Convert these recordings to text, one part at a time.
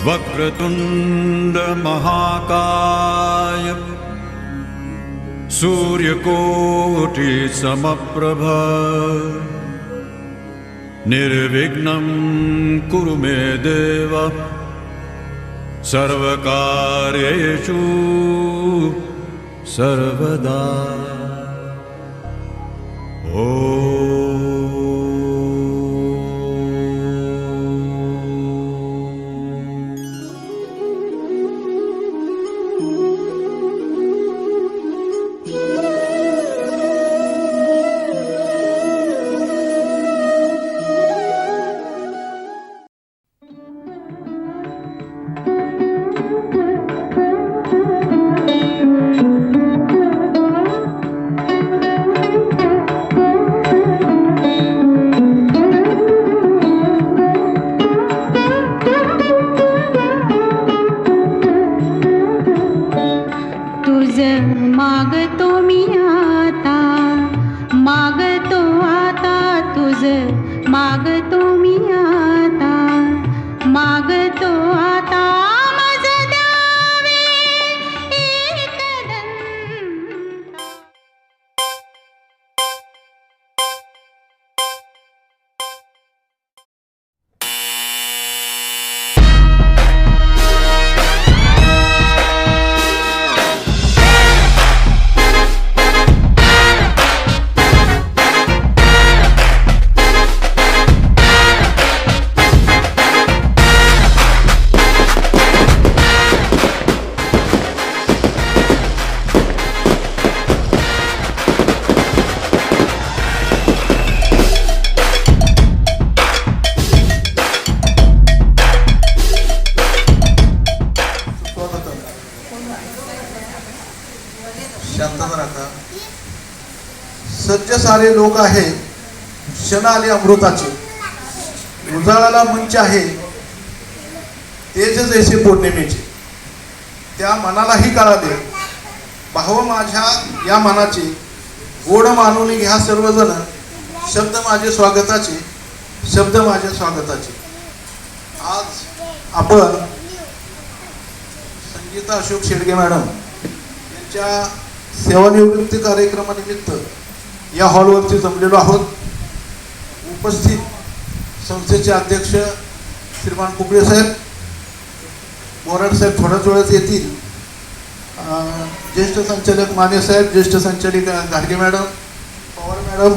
वक्रतुंड महाकाय सूर्यकोटि समप्रभ निर्विघ्नं कुरु मे देव सर्वकार्येषु सर्वदा। सज्ज सारे लोक आहे क्षण आले अमृताचे, उजाळाला मंच आहे तेज जैसे पौर्णिमेचे। त्या मनालाही कळाले भाव माझ्या या मनाचे, गोड मानून घ्या सर्वजण शब्द माझे स्वागताचे, शब्द माझ्या स्वागताचे। आज आपण संगीता अशोक शेडगे मॅडम यांच्या सेवानिवृत्ती कार्यक्रमानिमित्त या हॉलवरती जमलेलो आहोत। उपस्थित संस्थेचे अध्यक्ष श्रीमान कुकडे साहेब, बोराड साहेब थोड्याच वेळात येतील, ज्येष्ठ संचालक माने साहेब, ज्येष्ठ संचालिका घाडगे madam, Pawar madam,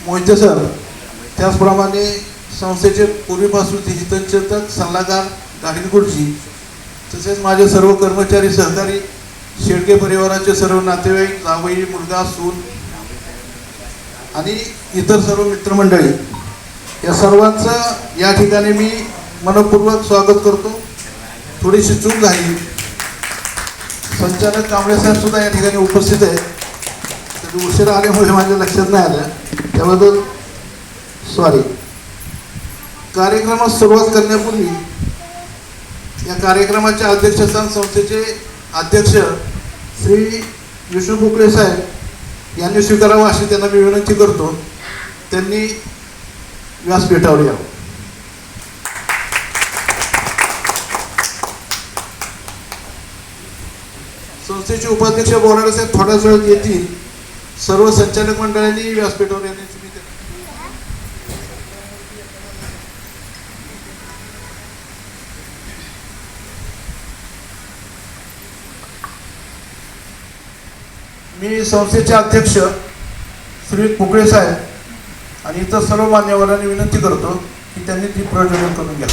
Mohite sir, त्याचप्रमाणे संस्थेचे पूर्वीपासून हितचिंतक सल्लागार घाडगे गुरुजी, तसेच माझे सर्व कर्मचारी सहकारी, शेडगे परिवाराचे सर्व नातेवाईक, जावई, मुलगा, सून आणि इतर सर्व मित्रमंडळी, या सर्वांचं या ठिकाणी मी मनपूर्वक स्वागत करतो। थोडीशी चूक झाली, संचालक कांबळे साहेब सुद्धा या ठिकाणी उपस्थित आहेत, तर उशिरा आल्यामुळे माझ्या लक्षात नाही आलं, त्याबद्दल सॉरी। कार्यक्रमास सुरुवात करण्यापूर्वी या कार्यक्रमाच्या अध्यक्षस्थान संस्थेचे अध्यक्ष श्री विष्णू कुकडे साहेब यांनी स्वीकारावं अशी त्यांना मी विनंती करतो। त्यांनी व्यासपीठावर यावं। संस्थेचे उपाध्यक्ष बोराडे साहेब थोड्याच वेळात येतील। सर्व संचालक मंडळांनी व्यासपीठावर येण्याची मी संस्थेचे अध्यक्ष श्री कुकडे साहेब आणि इतर सर्व मान्यवरांनी विनंती करतो की त्यांनी ती प्रज्वलन करून घ्या।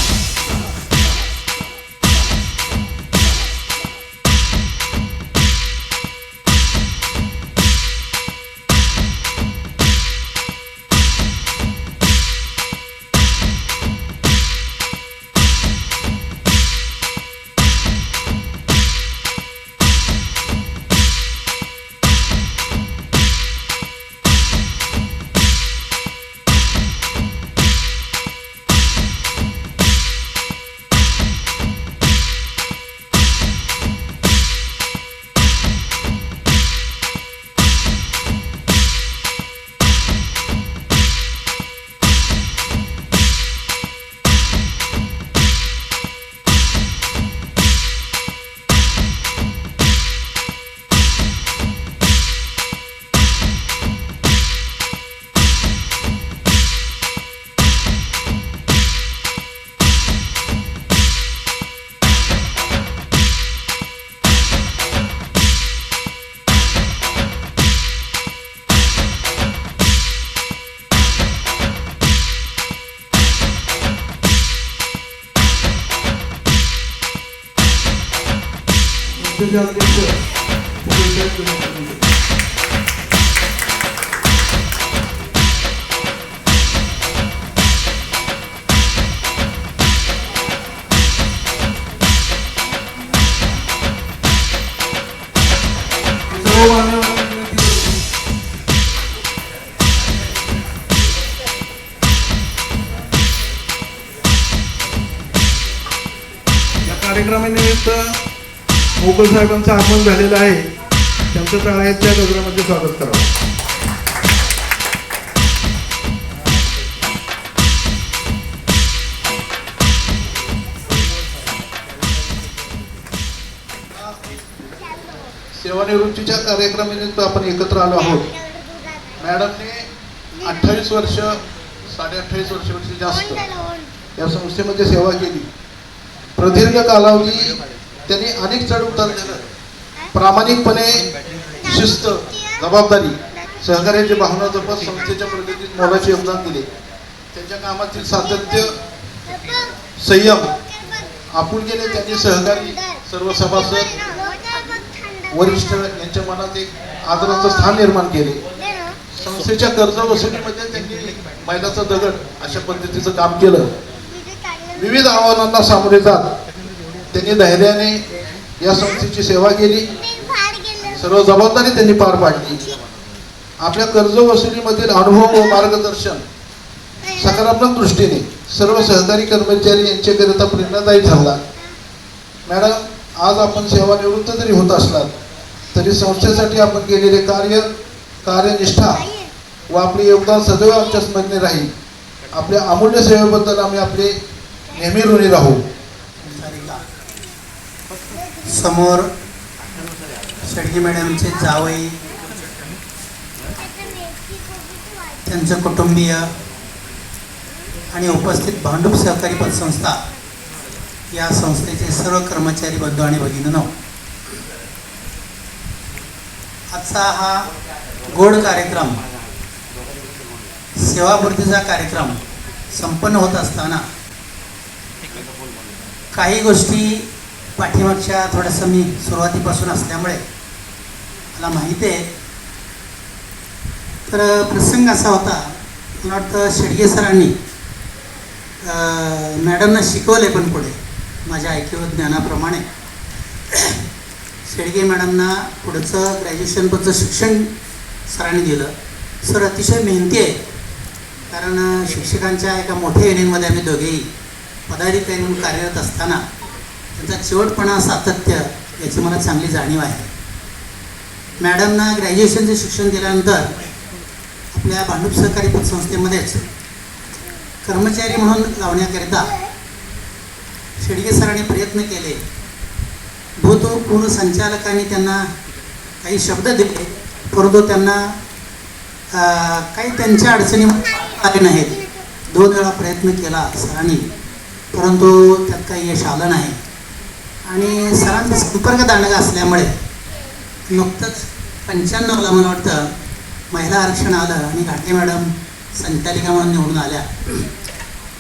संस्थेचे अध्यक्ष पुढे साहेब. सर्व मान्यवरांना विनंती करतो. या कार्यक्रमानिमित्त मोकल साहेबांचं आगमन झालेलं आहे. त्यांचं टाळ्यांच्या गजरामध्ये स्वागत करावं. सेवानिवृत्तीच्या कार्यक्रमानिमित्त आपण एकत्र आलो आहोत. मॅडमने 28 वर्ष 28.5 वर्षापेक्षा जास्त या संस्थेमध्ये सेवा केली. प्रदीर्घ कालावधी त्यांनी अनेक चढ उतार केलं. प्रामाणिकपणे शिस्त, जबाबदारी, सहकार्याची भावना जपत संस्थेच्या प्रगतीत मोलाचे योगदान दिले. त्यांच्या कामातील सातत्य, संयम, आपुलकीने त्यांनी सहकारी, सर्व सभासद, वरिष्ठ यांच्या मनात एक आदराचं स्थान निर्माण केले. संस्थेच्या कर्ज वसुलीमध्ये त्यांनी मैलाचा दगड अशा पद्धतीचं काम केलं. विविध आव्हानांना सामोरे जात त्यांनी धैर्याने या संस्थेची सेवा केली. सर्व जबाबदारी त्यांनी पार पाडली. आपल्या कर्ज वसुलीमधील अनुभव व मार्गदर्शन सकारात्मक दृष्टीने सर्व सहकारी कर्मचारी यांच्याकरिता प्रेरणादायी ठरला. मॅडम, आज आपण सेवानिवृत्त जरी होत असलात तरी संस्थेसाठी आपण केलेले कार्य, कार्यनिष्ठा व आपले योगदान सदैव आमच्या स्मरणी राहील. आपल्या अमूल्य सेवेबद्दल आम्ही आपले नेहमी ऋणी राहू. समोर शेडगे मॅडमचे जावई, त्यांचं कुटुंबीय आणि उपस्थित भांडूप सहकारी पतसंस्था या संस्थेचे सर्व कर्मचारी बंधू आणि भगिनींनो, आजचा हा गोड कार्यक्रम, सेवापूर्तीचा कार्यक्रम संपन्न होत असताना काही गोष्टी पाठीमागच्या थोडंसं मी सुरुवातीपासून असल्यामुळे मला माहिती आहे. तर प्रसंग असा होता, मला वाटतं शेडगे सरांनी मॅडमना शिकवले, पण पुढे माझ्या ऐकीव ज्ञानाप्रमाणे शेडगे मॅडमना पुढचं ग्रॅज्युएशनपर्यंत शिक्षण सरांनी दिलं. सर अतिशय मेहनती आहे, कारण शिक्षकांच्या एका मोठ्या युनियनमध्ये आम्ही दोघेही पदाधिकारी म्हणून कार्यरत असताना त्यांचा चिवटपणा, सातत्य याची मला चांगली जाणीव आहे. मॅडमना ग्रॅज्युएशनचं शिक्षण दिल्यानंतर आपल्या भांडूप सहकारी पतसंस्थेमध्येच कर्मचारी म्हणून लावण्याकरिता शेडगे सरांनी प्रयत्न केले. भूतपूर्व संचालकांनी त्यांना काही शब्द दिले, परंतु त्यांना काही त्यांच्या अडचणी आले नाहीत. 2 वेळा प्रयत्न केला सरांनी, परंतु त्यात काही यश आलं नाही. आणि सरांचा संपर्क दांडगा असल्यामुळे नुकतंच 95ला मला वाटतं महिला आरक्षण आलं आणि घाटे मॅडम संचालिका म्हणून निवडून आल्या.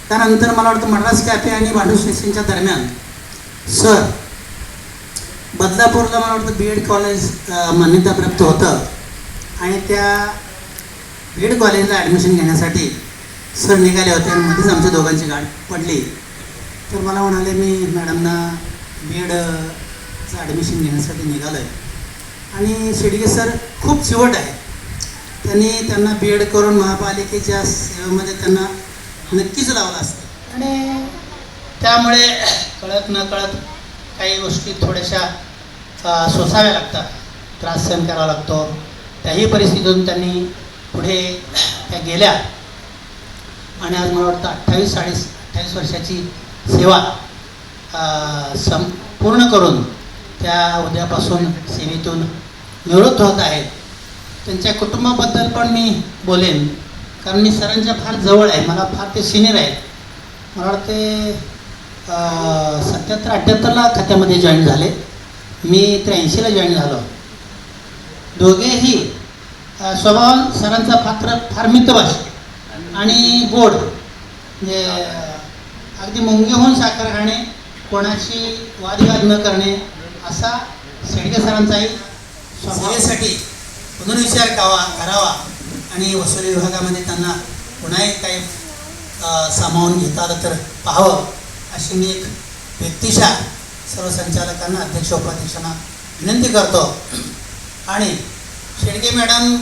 त्यानंतर मला वाटतं मद्रास कॅफे आणि भांडूप स्टेशनच्या दरम्यान सर बदलापूरला मला वाटतं BEd कॉलेज मान्यताप्राप्त होतं आणि त्या BEd कॉलेजला ॲडमिशन घेण्यासाठी सर निघाले होते आणि मध्येच आमच्या दोघांची गाठ पडली. तर मला म्हणाले, मी मॅडमना BEdचं ॲडमिशन घेण्यासाठी निघालो आहे. आणि शेडगे सर खूप चिवट आहे, त्यांना BEd करून महापालिकेच्या सेवेमध्ये त्यांना नक्कीच लावलं असतं. आणि त्यामुळे कळत न कळत काही गोष्टी थोड्याशा सोसाव्या लागतात, त्रास सहन करावा लागतो. त्याही परिस्थितीतून त्यांनी पुढे त्या गेल्या आणि आज मला वाटतं 28 वर्षाची सेवा पूर्ण करून त्या उद्यापासून सेवेतून निवृत्त होत आहेत. त्यांच्या कुटुंबाबद्दल पण मी बोलेन, कारण मी सरांच्या फार जवळ आहे, मला फार ते सिनियर आहेत. मला वाटते 77-78ला खात्यामध्ये जॉईन झाले, मी 83ला जॉईन झालो. दोघेही स्वभाव सरांचा फार मितभाषी आणि गोड, म्हणजे अगदी मुंगे होऊन साखर खाणे, कोणाशी वादविवाद न करणे, असा शेडगे सरांचाही सेवेसाठी पुनर्विचार करावा आणि वसुली विभागामध्ये त्यांना पुन्हा काही सामावून घेता आलं तर पाहावं अशी मी एक व्यक्तिशा सर्व संचालकांना अध्यक्ष उपाध्यक्षांना विनंती करतो. आणि शेडगे मॅडम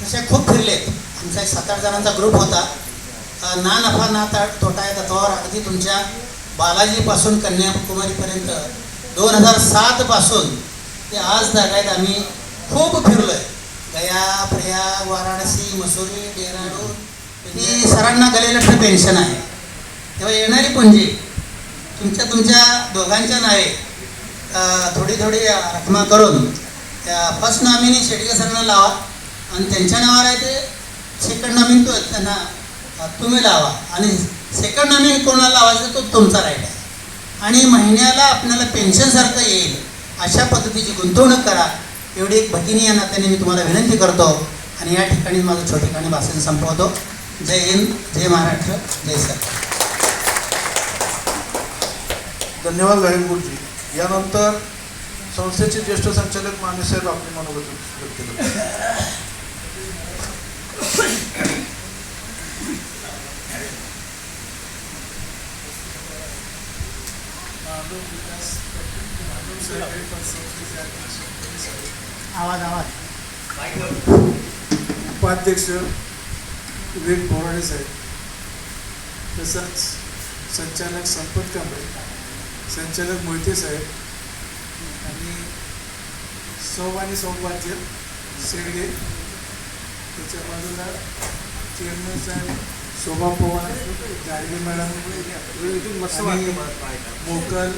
तसे खूप फिरलेत. आमचा एक 7-8 जणांचा ग्रुप होता. ना नफा ना तोटा या तत्वावर अगदी तुमच्या बालाजीपासून कन्याकुमारीपर्यंत 2007 पासून ते आज जागायत आम्ही खूप फिरलो आहे. गया, प्रयाग, वाराणसी, मसुरी, डेहराडून ही सरांना गलेलठ्ठ पेन्शन आहे. तेव्हा येणारी पुंजी तुमच्या दोघांच्या नावे थोडी रकमा करून त्या फर्स्ट नॉमिनी शेडगे सरांना लावा आणि त्यांच्या नावावर आहे ते सेकंड नॉमिनी त्यांना तुम्ही लावा आणि सेकंड नॉमिनी कोणाला लावायचं तो तुमचा राईट आहे. आणि महिन्याला आपल्याला पेन्शनसारखं येईल अशा पद्धतीची गुंतवणूक करा एवढी एक भगिनी या नात्याने मी तुम्हाला विनंती करतो. आणि या ठिकाणी माझं छोटेखानी भाषण संपवतो. जय हिंद, जय महाराष्ट्र, जय सरकार. धन्यवाद गायन गुरुजी. यानंतर संस्थेचे ज्येष्ठ संचालक मानेसाहेब आपले मनोगत व्यक्त करतात. आवाज उपाध्यक्ष विवेक बोराडे साहेब, तसंच संचालक संपत कांबळे, संचालक मोहिते साहेब आणि सौभाग्य शेडगे, त्याच्या बाजूला चेअरमन साहेब शोभा पवार, गाडगे मॅडम, मोकल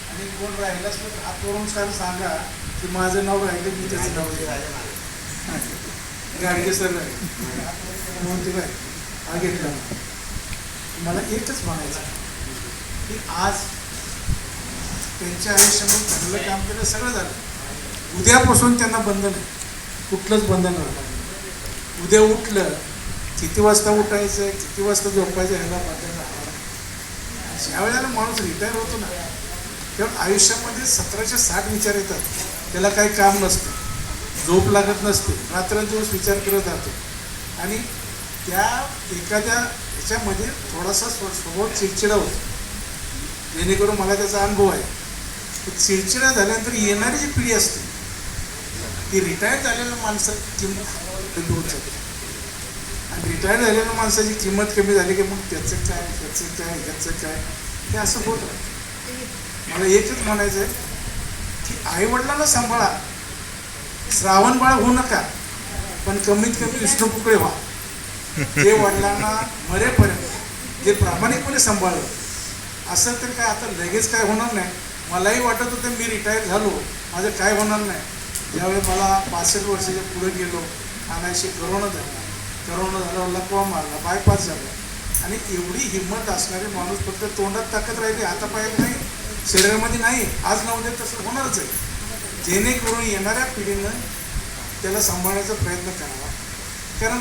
आणि कोण राहिलाच तर हात वरून सांगा की माझं नाव राहिलं मी त्याचं नाव गाडगे सर म्हणते काय हा घेतला. मला एकच म्हणायचं की आज त्यांच्या आयुष्यामध्ये चांगलं काम केलं, सगळं झालं. उद्यापासून त्यांना बंधन आहे, कुठलंच बंधन नव्हतं. उद्या उठलं किती वाजता उठायचं, किती वाजता झोपायचं ह्याला बंधन राहणार. ज्या वेळेला माणूस रिटायर होतो ना तेव्हा आयुष्यामध्ये 1760 विचार येतात. त्याला काही काम नसतं, झोप लागत नसते, रात्रंदिवस विचार करत राहतो. आणि त्या एखाद्या ह्याच्यामध्ये थोडासा स्वभाव चिडचिडा होतो. जेणेकरून मला त्याचा अनुभव आहे. चिडचिडा झाल्यानंतर येणारी जी पिढी असते ती रिटायर झालेल्या माणसाची किंमत कमी होत जाते. आणि रिटायर झालेल्या माणसाची किंमत कमी झाली की मग त्याचं काय हे असं होत राहतं. मला एकच म्हणायचं आहे की आईवडिलांना सांभाळा, श्रावण बाळ होऊ नका, पण कमीत कमी विष्णू कुकडे व्हा. जे वडिलांना मरेपर्यंत जे प्रामाणिकपणे सांभाळलं असं तर काय आता लगेच काय होणार नाही. मलाही वाटत होतं मी रिटायर झालो माझं काय होणार नाही. ज्यावेळी मला 65 वर्षाच्या पुढे गेलो, अनायशी करोना झाल्यावर लकवा मारला, बायपास झाला. आणि एवढी हिंमत असणारे माणूस फक्त तोंडात ताकद राहिली, हातापायात नाही, शरीरामध्ये नाही. आज न उद्या तसं होणारच आहे. जेणेकरून येणाऱ्या पिढीनं त्याला सांभाळण्याचा प्रयत्न करावा. कारण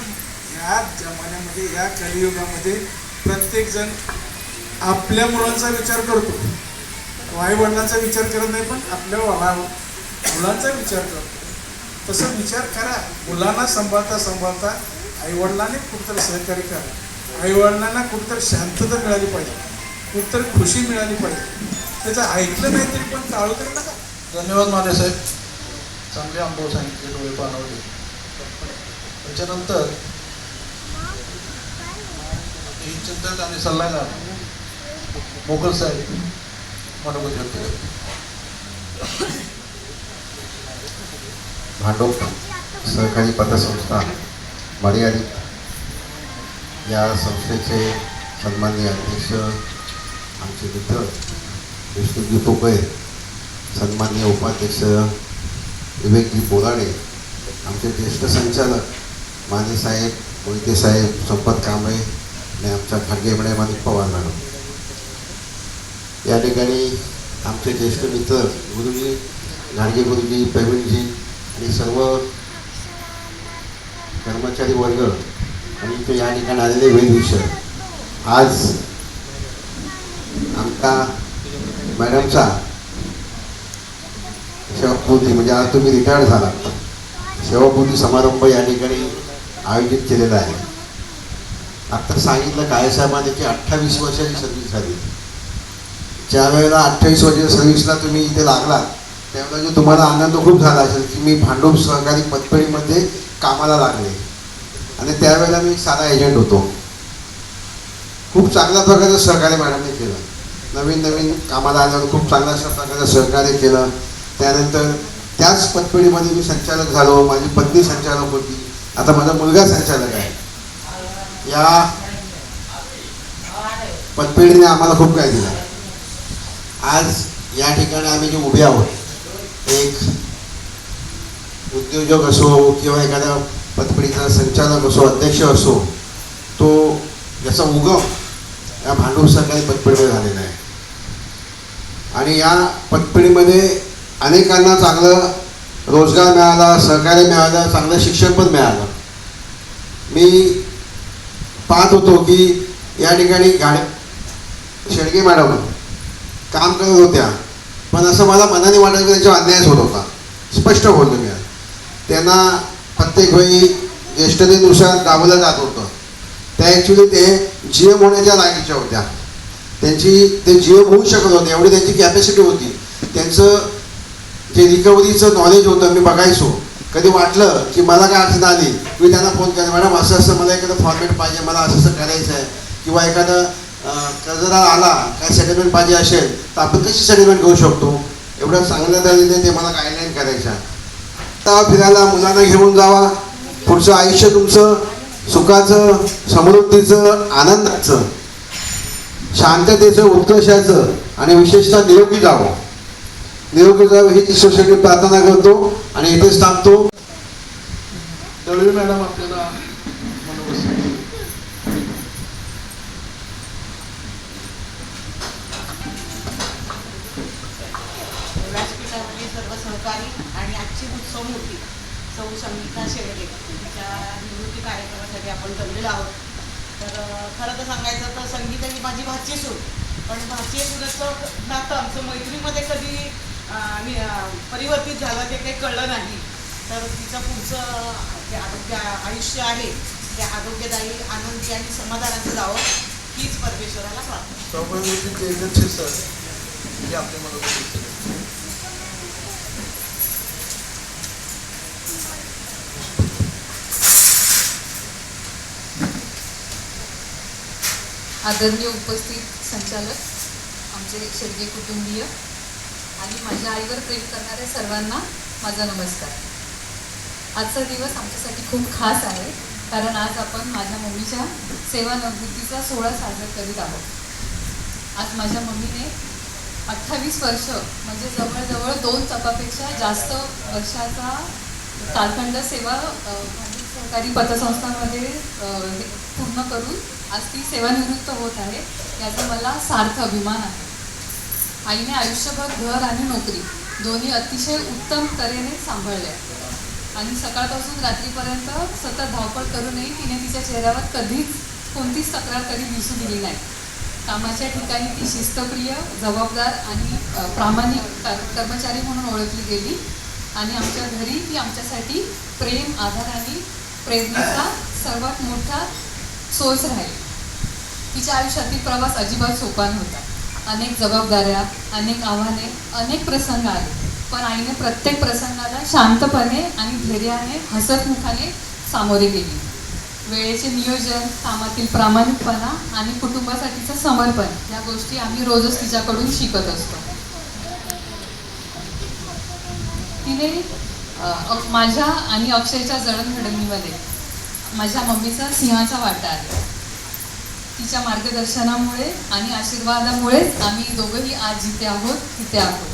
या जमान्यामध्ये, या कलियुगामध्ये प्रत्येकजण आपल्या मुलांचा विचार करतो, आईवडिलांचा विचार करत नाही, पण आपल्या मुलांचा विचार करतो. तसं विचार करा. मुलांना सांभाळता आईवडिलांनी कुठंतरी सहकार्य करा. आईवडिलांना कुठंतरी शांतता मिळाली पाहिजे, कुठंतरी खुशी मिळाली पाहिजे. त्याचं ऐकलं नाही तरी पण टाळू तरी नका. धन्यवाद मानेसाहेब, चांगले अनुभव सांगितले, डोळे पाणवले. त्याच्यानंतर चिंतक आणि सल्लागार मोकल साहेब मनोगत व्यक्त करतात. भांडोप सहकारी पतसंस्था मर्यादित या संस्थेचे सन्माननीय अध्यक्ष आमचे मित्र विष्णूजी पोकळे, सन्माननीय उपाध्यक्ष विवेकजी बोराडे, आमचे ज्येष्ठ संचालक मानेसाहेब, मोहिते साहेब, संपत कांबळे आणि आमच्या खाडगे मॅडम आणि पवार मॅडम, या ठिकाणी आमचे ज्येष्ठ मित्र गुरुजी, घाडगे गुरुजी, प्रवीणजी आणि सर्व कर्मचारी वर्ग आणि इथे या ठिकाणी आलेले वेदविषय. आज आमच्या मॅडमचा सेवापूर्ती म्हणजे आज तुम्ही रिटायर्ड झाला सेवापूर्ती समारंभ या ठिकाणी आयोजित केलेला आहे. आत्ता सांगितलं काळेसाहेबांनी की 28 वर्षाची सर्व्हिस झाली. ज्या वेळेला 28 वर्षाच्या सर्व्हिसला तुम्ही इथे लागला त्यावेळेला जो तुम्हाला आनंद खूप झाला असेल की मी भांडूप सहकारी पतपेढीमध्ये कामाला लागले आणि त्यावेळेला मी साधा एजंट होतो. खूप चांगल्या प्रकारचं सहकार्य मॅडमने केलं. नवीन कामाला आल्यावर खूप चांगल्या प्रकारचं सहकार्य केलं. त्यानंतर त्याच पतपेढीमध्ये मी संचालक झालो. माझी पत्नी संचालक होती. आता माझा मुलगा संचालक आहे. या पतपेढीने आम्हाला खूप काय दिलं. आज या ठिकाणी आम्ही जे उभे आहोत एक उद्योजक असो किंवा एखाद्या पतपेढीचा संचालक असो अध्यक्ष असो तो याचा उगम या भांडूप सहकारी पतपेढीमध्ये झालेला आहे. आणि या पतपेढीमध्ये अनेकांना चांगलं रोजगार मिळाला, सहकार्य मिळालं, चांगलं शिक्षण पण मिळालं. मी पाहत होतो की या ठिकाणी शेडगे मॅडम काम करत होत्या पण असं मला मनाने वाटलं की त्यांच्यावर अन्यायच होत होता. स्पष्ट बोलतो मी. त्यांना प्रत्येक वेळी ज्येष्ठतेनुसार दाबलं जात होतं. त्या ॲक्च्युली ते GM होण्याच्या लायकीच्या होत्या. ते GM होऊ शकत होते एवढी त्यांची कॅपॅसिटी होती. त्यांचं जे रिकव्हरीचं नॉलेज होतं मी बघायचो. कधी वाटलं की मला काय अडचण आली मी त्यांना फोन केला मॅडम असं मला एखादं फॉर्मेट पाहिजे मला असं करायचं आहे किंवा एखादं कर्जदार आला काय सेटलमेंट पाहिजे असेल तर आपण कशी सेटलमेंट घेऊ शकतो एवढं चांगल्या तऱ्हेने ते मला गाईडलाईन करायच्या. आता फिरायला मुलांना घेऊन जावा. पुढचं आयुष्य तुमचं सुखाचं समृद्धीचं आनंदाचं शांततेचं उत्कर्षाचं आणि विशेषतः निरोगी जावं. निरोगी जावं हीच ईश्वरसाठी प्रार्थना करतो आणि इथेच थांबतो. दळवी मॅडम आपल्याला मनोबस व्यासपीठावरील सर्व सहकारी आणि आजची उत्सवमूर्ती सौ संगीता शेळके तिच्या निवृत्ती कार्यक्रमासाठी आपण जमलेलो आहोत. तर खरं तर सांगायचं तर संगीता ही माझी भाची सून पण भाची सुनाचं नातं आमचं मैत्रीमध्ये कधी परिवर्तित झालं ते काही कळलं नाही. तर तिचं पुढचं जे आयुष्य आहे ते आरोग्यदायी आनंदी आणि समाधानाचं जावं हीच परमेश्वराला प्रार्थना. सौभाग्यवती जयदत्त सर हे आपल्या मनोबस आदरणीय उपस्थित संचालक आमचे शेडगे कुटुंबीय आणि माझ्या आईवर प्रेम करणाऱ्या सर्वांना माझा नमस्कार. आजचा दिवस आमच्यासाठी खूप खास आहे कारण आज आपण माझ्या मम्मीच्या सेवानिवृत्तीचा सोहळा साजरा करीत आहोत. आज माझ्या मम्मीने 28 वर्ष म्हणजे जवळजवळ 2 तपापेक्षा जास्त वर्षाचा कालखंड सेवा सहकारी पतसंस्थांमध्ये पूर्ण करून आज ती सेवानिवृत्त होत आहे याचा मला सार्थ अभिमान आहे. आईने आयुष्यभर घर आणि नोकरी दोन्ही अतिशय उत्तम तऱ्हेने सांभाळल्या आणि सकाळपासून रात्रीपर्यंत सतत धावपळ करूनही तिने तिच्या चेहऱ्यावर कधीच कोणतीच तक्रार कधी दिसून दिली नाही. कामाच्या ठिकाणी ती शिस्तप्रिय, जबाबदार आणि प्रामाणिक कर्मचारी म्हणून ओळखली गेली आणि आमच्या घरी ती आमच्यासाठी प्रेम, आधार आणि प्रेरणेचा सर्वात मोठा सोर्स राहील. तिच्या आयुष्यातील प्रवास अजिबात सोपा नव्हता. अनेक जबाबदाऱ्या, अनेक आव्हाने, अनेक प्रसंग आले पण आईने प्रत्येक प्रसंगाला शांतपणे आणि धैर्याने हसतमुखाने सामोरे गेली. वेळेचे नियोजन, कामातील प्रामाणिकपणा आणि कुटुंबासाठीचं समर्पण या गोष्टी आम्ही रोजच तिच्याकडून शिकत असतो. तिने माझ्या आणि अक्षयच्या जडणघडणीमध्ये माझ्या मम्मीचा सिंहाचा वाटा आहे. तिच्या मार्गदर्शनामुळे आणि आशीर्वादामुळेच आम्ही दोघंही आज जिथे आहोत तिथे आहोत.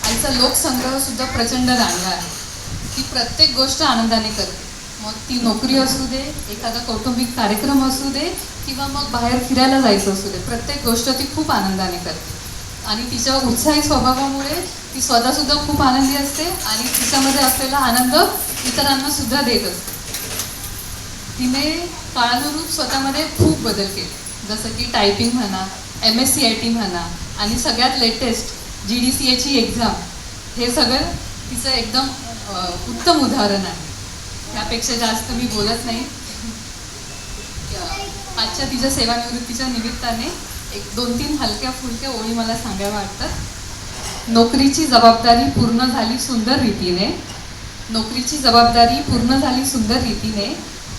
आईचा लोकसंग्रह सुद्धा प्रचंड रांगा आहे. ती प्रत्येक गोष्ट आनंदाने करते. मग ती नोकरी असू दे, एखादा कौटुंबिक कार्यक्रम असू दे किंवा मग बाहेर फिरायला जायचं असू दे, प्रत्येक गोष्ट ती खूप आनंदाने करते. आणि तिच्या उत्साही स्वभावामुळे ती स्वतःसुद्धा खूप आनंदी असते आणि तिच्यामध्ये असलेला आनंद इतरांना सुद्धा देत असते. तिने काळानुरूप स्वतःमध्ये खूप बदल केले, जसं की टायपिंग म्हणा, MSCIT म्हणा आणि सगळ्यात लेटेस्ट GDCAची एक्झाम हे सगळं तिचं एकदम उत्तम उदाहरण आहे. त्यापेक्षा जास्त मी बोलत नाही. आजच्या तिच्या सेवानिवृत्तीच्या निमित्ताने 1-2-3 हलक्या फुलक्या ओळी मला सांगाव्या वाटतात. नोकरीची जबाबदारी पूर्ण झाली सुंदर रीतीने. नोकरीची जबाबदारी पूर्ण झाली सुंदर रीतीने.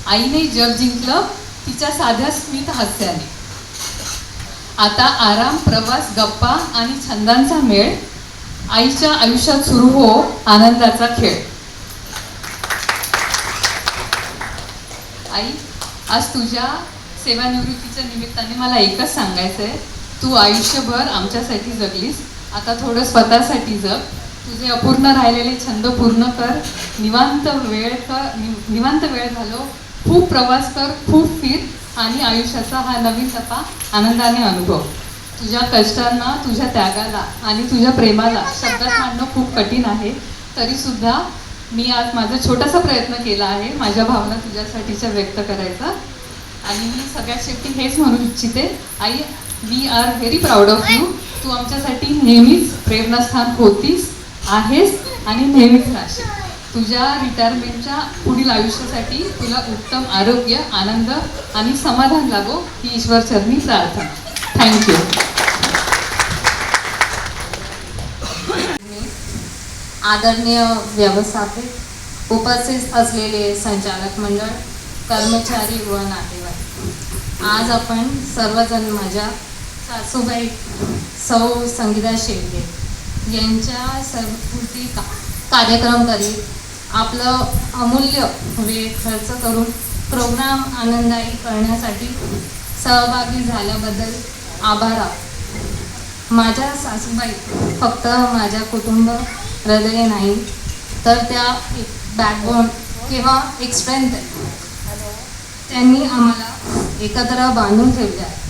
आईने जग जिंकलं तिच्या साध्या स्मित हास्याने. आता आराम, प्रवास, गप्पा आणि छंदांचा मेळ. आईच्या आयुष्यात सुरू हो आनंदाचा खेळ. आई, आज तुझ्या सेवानिवृत्तीच्या निमित्ताने मला एकच सांगायचं आहे. तू आयुष्यभर आमच्यासाठी जगलीस. आता थोडं स्वतःसाठी जग. तुझे अपूर्ण राहिलेले छंद पूर्ण कर. निवांत वेळ घालव. खूप प्रवास कर, खूप फिर आणि आयुष्याचा हा नवीन टप्पा आनंदाने अनुभव. तुझ्या कष्टांना, तुझ्या त्यागाला आणि तुझ्या प्रेमाला शब्दात मांडणं खूप कठीण आहे. तरीसुद्धा मी आज माझा छोटासा प्रयत्न केला आहे माझ्या भावना तुझ्यासाठीच्या व्यक्त करायचा. आणि मी सगळ्यात शेवटी हेच म्हणू इच्छिते, आई, we are very proud of you. तू आमच्यासाठी नेहमीच प्रेरणास्थान होतीस, आहेस आणि नेहमीच राहशील. तुझ्या रिटायरमेंटच्या पुढील आयुष्यासाठी तुला उत्तम आरोग्य, आनंद आणि समाधान लाभो ही ईश्वरचरणी प्रार्थना. थँक्यू. आदरणीय व्यवस्थापक, उपस्थित असलेले संचालक मंडळ, कर्मचारी व नातेवाईक, आज आपण सर्वजण माझ्या सासूबाई सौ संगीता शेळके यांच्या स्मृती कार्यक्रम करीत आपलं अमूल्य वेळ खर्च करून प्रोग्राम आनंददायी करण्यासाठी सहभागी झाल्याबद्दल आभार. माझ्या सासूबाई फक्त माझ्या कुटुंब हृदय नाही, तर त्या एक बॅकबोन किंवा एक स्ट्रेंथ आहे. त्यांनी आम्हाला एकत्र बांधून ठेवले आहे.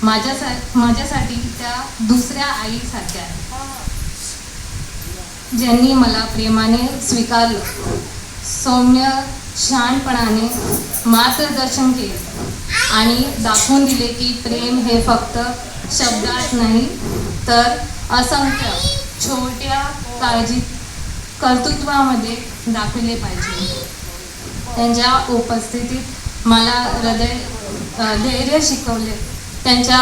माझ्यासाठी त्या दुसऱ्या आईसारख्या आहेत, ज्यांनी मला प्रेमाने स्वीकारलं, सौम्य शहाणपणाने मार्गदर्शन केले आणि दाखवून दिले की प्रेम हे फक्त शब्दात नाही, तर असंख्य छोट्या कर्तृत्वामध्ये दाखवले पाहिजे. त्यांच्या उपस्थितीत मला धैर्य शिकवले, त्यांच्या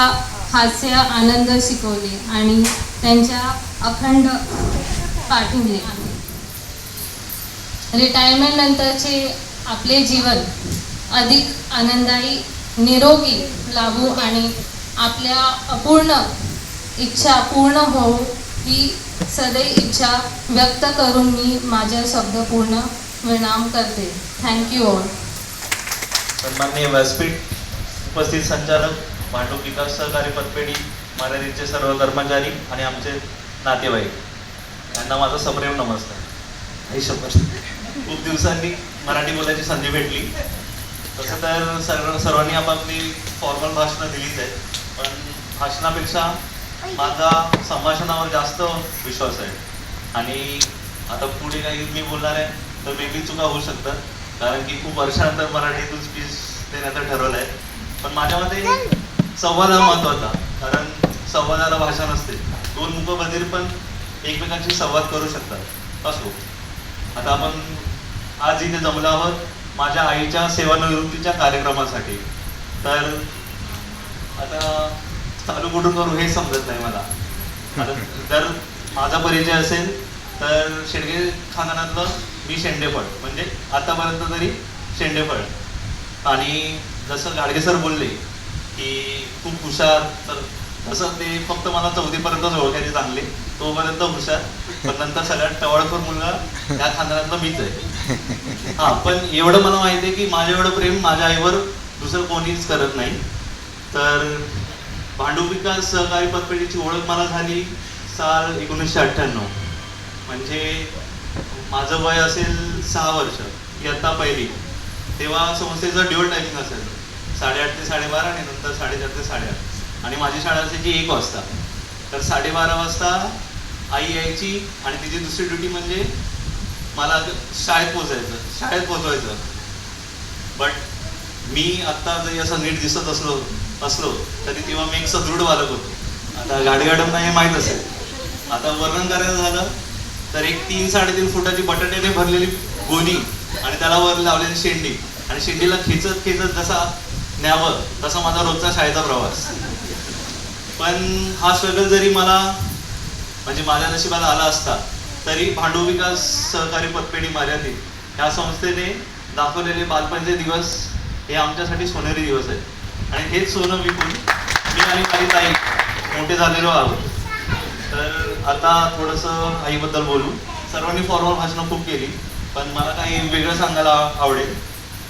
हास्य आनंद शिकवले आणि त्यांच्या अखंड पाठिंबे. रिटायरमेंट नंतरचे आपले जीवन अधिक आनंददायी, निरोगी लाभो आणि आपल्या अपूर्ण इच्छा पूर्ण होऊ ही सदैव इच्छा व्यक्त करून मी माझे शब्द पूर्ण विराम करते. Thank you all. सन्माननीय व्यासपीठ, उपस्थित संचालक, भांडूप विकास सहकारी पतपेढी मर्यादितचे सर्व कर्मचारी आणि आमचे नातेवाईक यांना माझा सप्रेम नमस्कार. खूप दिवसांनी मराठी बोलायची संधी भेटली. तसं तर सर्वांनी आपापली फॉर्मल भाषणं दिलीच आहेत, पण भाषणापेक्षा माझा संभाषणावर जास्त विश्वास आहे. आणि आता पुढे काही मी बोलणार आहे तर वेगळी चुका होऊ शकतात, कारण की खूप वर्षानंतर मराठीतून स्पीच देण्याचं ठरवलं आहे. पण माझ्या मते संवाद हा महत्त्वाचा, कारण संवादाला भाषा नसते. दोन मुकबधीर पण एकमेकांशी संवाद करू शकतात. असो, आता आपण आज इथे जमलो आहोत माझ्या आईच्या सेवानिवृत्तीच्या कार्यक्रमासाठी. तर आता चालू कुठून करू हे समजत नाही मला. आता जर माझा परिचय असेल तर शेडगे खानदानातलं मी शेंडेफळ, म्हणजे आतापर्यंत तरी शेंडेफळ. आणि जसं गाडगे सर बोलले की खूप हुशार, तर तसं ते फक्त मला 4थीपर्यंतच ओळखायचे चांगले, तोपर्यंत हुशार. पण नंतर सगळ्यात टवाळखोर मुलगा या खानदानातला मीच आहे. हां, पण एवढं मला माहिती आहे की माझ्या एवढं प्रेम माझ्या आईवर दुसरं कोणीच करत नाही. तर भांडूप विकास सहकारी पतपेढीची ओळख मला झाली साल 1998, म्हणजे माझं वय असेल 6 वर्ष, इयत्ता पहिली. तेव्हा संस्थेचं ड्युअल टायमिंग असेल 8:30 ते 12:30 आणि नंतर 4:30 ते 8:30, आणि माझी शाळा असायची 1 वाजता. तर 12:30 वाजता आई यायची आणि तिची दुसरी ड्युटी म्हणजे मला शाळेत पोहोचवायचं. बट मी आत्ता जरी असं नीट दिसत असलो तरी तेव्हा मी एक सदृढ बालक होतो. आता गाडीगाडम नाही हे माहीत असेल. आता वर्णन करायचं झालं तर एक 3-3.5 फुटाची बटाट्याने भरलेली गोणी आणि त्याला वर लावलेली शेंडी आणि शेंडीला खेचत खेचत जसा न्यावं तसा माझा रोजचा शाळेचा प्रवास. पण हा स्ट्रगल जरी मला म्हणजे माझ्या नशिबात आला असता तरी भांडू विकास सहकारी पतपेढी मर्यादित या संस्थेने दाखवलेले बालपणचे दिवस हे आमच्यासाठी सोनेरी दिवस आहेत आणि हेच सोनं विकून मी आणि माझी ताई मोठे झालेलो आहोत. तर आता थोडंसं आईबद्दल बोलू. सर्वांनी फॉर्मल भाषणं खूप केली पण मला काही वेगळं सांगायला आवडेल.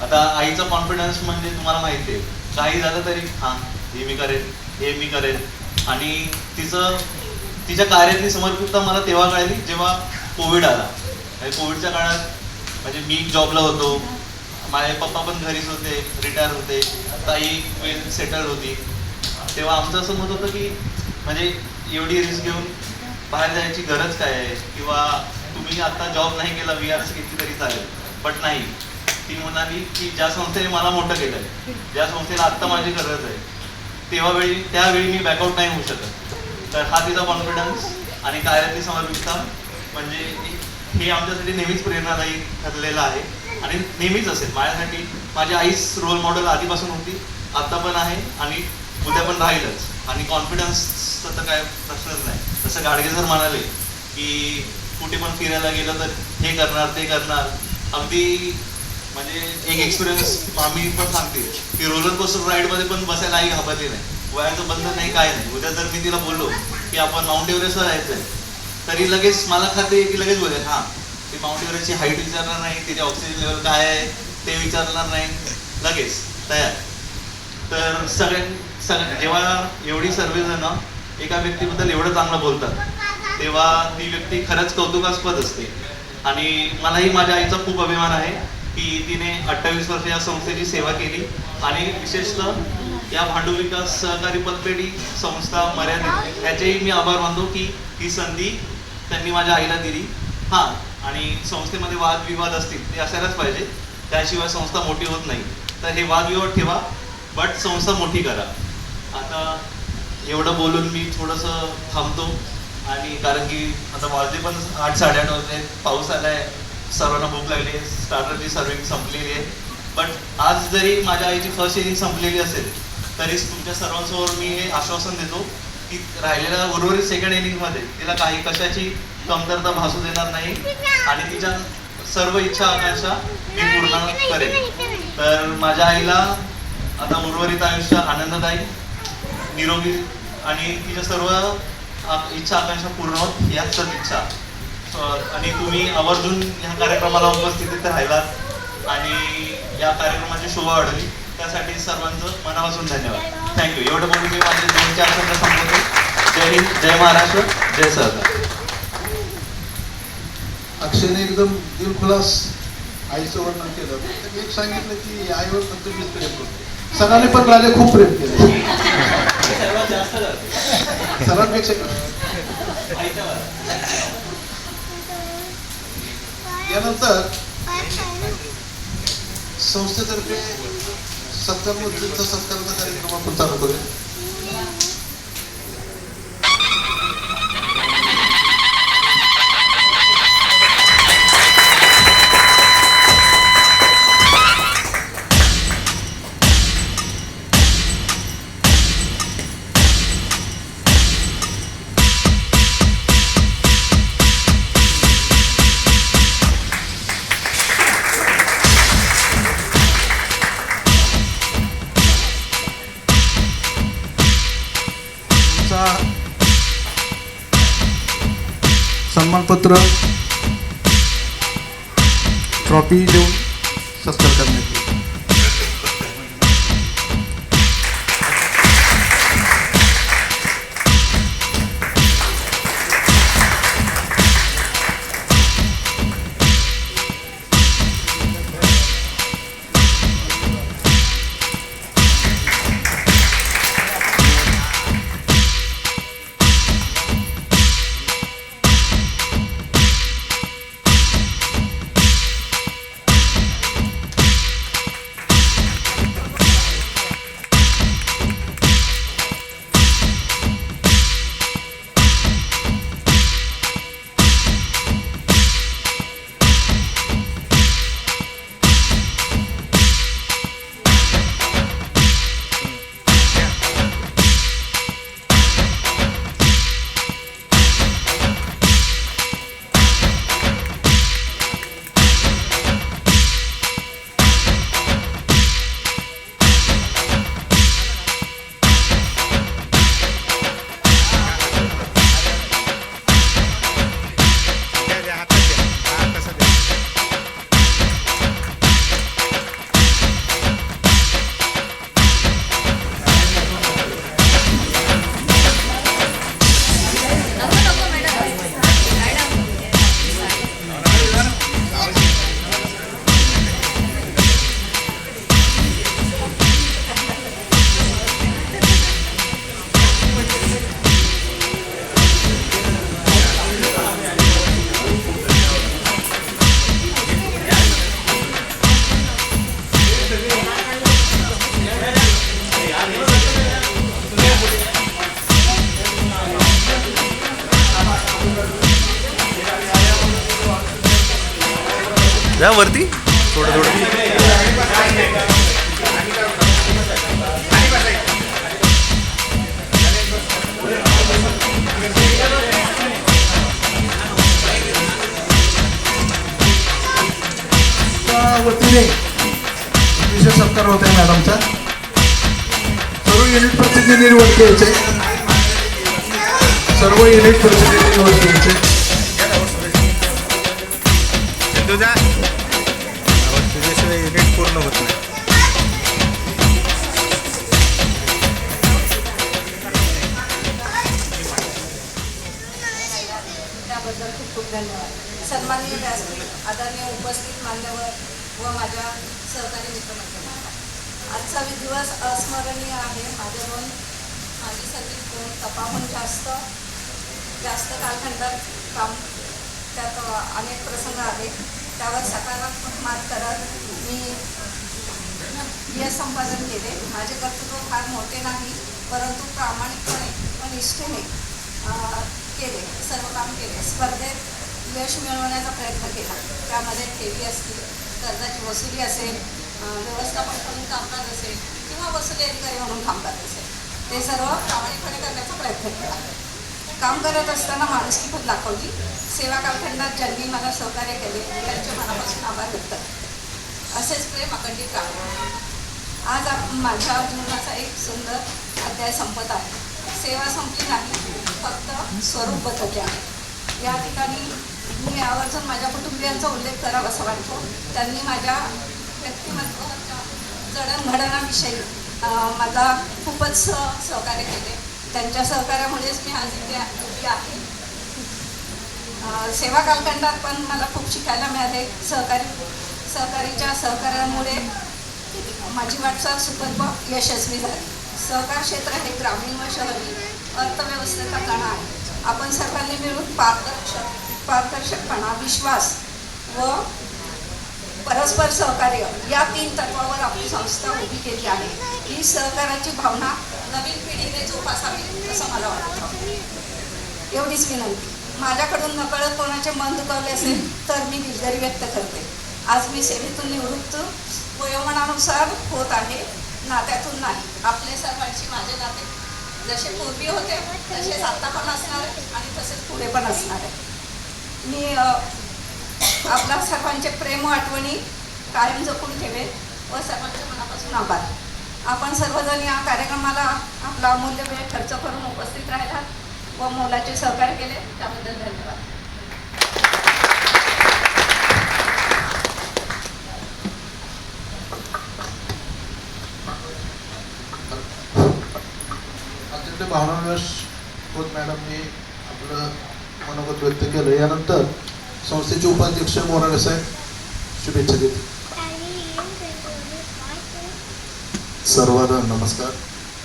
आता आईचा कॉन्फिडन्स म्हणजे तुम्हाला माहिती आहे, काही झालं तरी हां हे मी करेन, हे मी करेन. आणि तिच्या कार्यातली समर्पितता मला तेव्हा कळली जेव्हा कोविड आला. कोविडच्या काळात म्हणजे मी जॉबला होतो, माझे पप्पा पण घरीच होते, रिटायर होते, ताई वेल सेटल होती. तेव्हा आमचं असं मत होतं की म्हणजे एवढी रिस्क घेऊन बाहेर जायची गरज काय आहे, किंवा तुम्ही आता जॉब नाही केला VRS घेतली तरी चालेल. बट नाही, ती म्हणाली की ज्या संस्थेने मला मोठं केलं आहे, ज्या संस्थेला आत्ता माझी गरज आहे, त्यावेळी मी बॅकआउट नाही होऊ शकत. तर हा तिचा कॉन्फिडन्स आणि कार्यातली समर्पितता म्हणजे हे आमच्यासाठी नेहमीच प्रेरणादायी ठरलेलं आहे आणि नेहमीच असेल. माझ्यासाठी माझी आईच रोल मॉडेल आधीपासून होती, आत्ता पण आहे आणि उद्या पण राहीलच. आणि कॉन्फिडन्सचा तर काय प्रश्नच नाही. जसं गाडगे सर म्हणाले की कुठे पण फिरायला गेलं तर हे करणार ते करणार. अगदी म्हणजे एक एक्सपिरियन्स आम्ही पण सांगते की रोलर कोस्टर राईडमध्ये पण बसायला आई घाबरली नाही. वयाचं बंधन नाही, काय नाही. उद्या जर मी तिला बोललो की आपण माउंट एव्हरेस्टवर जायचं आहे तरी लगेच मला खात्री आहे की लगेच बोलेल हां, ती माउंट एव्हरेस्टची हाईट विचारणार नाही, तिचे ऑक्सिजन लेवल काय आहे ते विचारणार नाही, लगेच तयार. तर जेव्हा एवढी सर्वजण एका व्यक्तीबद्दल एवढं चांगलं बोलतात तेव्हा ती व्यक्ती खरंच कौतुकास्पद असते. आणि मलाही माझ्या आईचा खूप अभिमान आहे की तिने 28 वर्ष या संस्थेची सेवा केली आणि विशेषतः या भांडू विकास सहकारी पतपेढी संस्था मर्यादित याचेही मी आभार मानतो की ही संधी त्यांनी माझ्या आईला दिली. हां, आणि संस्थेमध्ये वादविवाद असतील ते असायलाच पाहिजे, त्याशिवाय संस्था मोठी होत नाही. तर हे वादविवाद ठेवा बट संस्था मोठी करा. आता एवढं बोलून मी थोडंसं थांबतो आणि कारण की आता वाजले पण 8-8:30 वाजले, पाऊस आला आहे, सर्वांना भूक लागली आहे, स्टार्टरची सर्विंग संपलेली आहे. बट आज जरी माझ्या आईची फर्स्ट इनिंग संपलेली असेल तरीच तुमच्या सर्वांसमोर मी हे आश्वासन देतो की राहिलेल्या उर्वरित सेकंड इनिंगमध्ये तिला काही कशाची कमतरता भासू देणार नाही आणि तिच्या सर्व इच्छा आकांक्षा मी पूर्ण करेन. तर माझ्या आईला आता उर्वरित आयुष्य आनंददायी, निरोगी आणि तिच्या सर्व इच्छा आकांक्षा पूर्ण होत याच इच्छा. आणि तुम्ही आवर्जून ह्या कार्यक्रमाला उपस्थितीत राहिलात आणि या कार्यक्रमाची शोभा वाढवली त्यासाठी सर्वांचं मनापासून धन्यवाद. थँक्यू. एवढं बोलून मी माझे 2-4 शब्द सांगतो. जय हिंद, जय महाराष्ट्र, जय सरकार. अक्षयने एकदम दिलखुलास आईचं वर्णन केलं. तर एक सांगितलं की आईवर फक्त मीच प्रेम करतो. सरांनी पण राजे खूप प्रेम केलं, सर्वात जास्त सरांपेक्षा. यानंतर संस्थेतर्फे सत्कारमूर्तींचा सत्काराचा कार्यक्रम आपण चालू करूया. सन्मानपत्र ट्रॉफी देऊन सत्कार करण्यात येईल. जा वरती थोडं थोडं. त्या वतीने विशेष सत्कार होत आहे मॅडमचा. सर्व युनिट प्रतिनिधी निवड घ्यायचे. सर्व युनिट प्रतिनिधी निवड घ्यायचे. तुझा तुझ्याशिवाय युनिट पूर्ण होत नाही. त्याबद्दल खूप खूप धन्यवाद. सन्माननीय व्यासपीठ, आदरणीय उपस्थित मान्यवर व माझ्या सहकारी मित्रमंडळी, आजचा दिवस अस्मरणीय आहे. माझी सर्विस कोण तपाहून जास्त कालखंडात काम, त्यात अनेक प्रसंग आले. त्यावर सकारात्मक मात करत मी यश संपादन केले. माझे कर्तृत्व फार मोठे नाही, परंतु प्रामाणिकपणे व निष्ठेने केले, सर्व काम केले. स्पर्धेत यश मिळवण्याचा प्रयत्न केला. त्यामध्ये ठेवी असतील, कर्जाची वसुली असेल, व्यवस्थापन करून कामकाज असेल किंवा वसुली अधिकारी म्हणून कामकाज असेल, ते सर्व प्रामाणिकपणे करण्याचा प्रयत्न केला. काम करत असताना माणुसकी खूप दाखवली. सेवा कालखंडात ज्यांनी मला सहकार्य केले त्यांच्या मनापासून आभार व्यक्त करते. असेच प्रेम अखंडित राहावे. आज माझ्या जीवनाचा एक सुंदर अध्याय संपत आहे. सेवा संपली नाही, फक्त स्वरूप बदलले आहे. या ठिकाणी मी आवर्जून माझ्या कुटुंबियांचा उल्लेख करावासा वाटतो. त्यांनी माझ्या व्यक्तिमत्वाच्या जडणघडणाविषयी मला खूपच सहकार्य केले. त्यांच्या सहकार्यामुळेच मी आज इथे उभी आहे. सेवा कालखंडात पण मला खूप शिकायला मिळाले. सहकारीच्या सहकार्यामुळे माझी वाटचाल सुखद व यशस्वी झाली. सहकार क्षेत्र हे ग्रामीण व शहरी अर्थव्यवस्थेचा कणा आहे. आपण सर्वांनी मिळून पारदर्शकपणा, विश्वास व परस्पर सहकार्य या 3 तत्वावर आपली संस्था उभी केली आहे. ही सहकाराची भावना नवीन पिढीने जोपासावी असं मला वाटतं. एवढीच विनंती. माझ्याकडून नकळत कोणाचे मन दुखावले असेल तर मी दिलगिरी व्यक्त करते. आज मी सेवेतून निवृत्त वयोमानानुसार होत आहे, नात्यातून नाही. आपले सर्वांशी माझे नाते जसे पूर्वी होते तसेच आता पण असणार आहे आणि तसेच पुढे पण असणार आहे. मी आपल्या सर्वांचे प्रेम व आठवणी कायम जपून ठेवेन व सर्वांच्या मनापासून आभार. आपण सर्वजण या कार्यक्रमाला आपला अमूल्य वेळ खर्च करून उपस्थित राहिला व मोलाचे सहकार्य केले त्याबद्दल धन्यवाद. अत्यंत भावनाविवश होत मॅडमनी आपलं मनोगत व्यक्त केलं. यानंतर संस्थेचे उपाध्यक्ष मोराळे साहेब शुभेच्छा देतील. सर्वांना नमस्कार.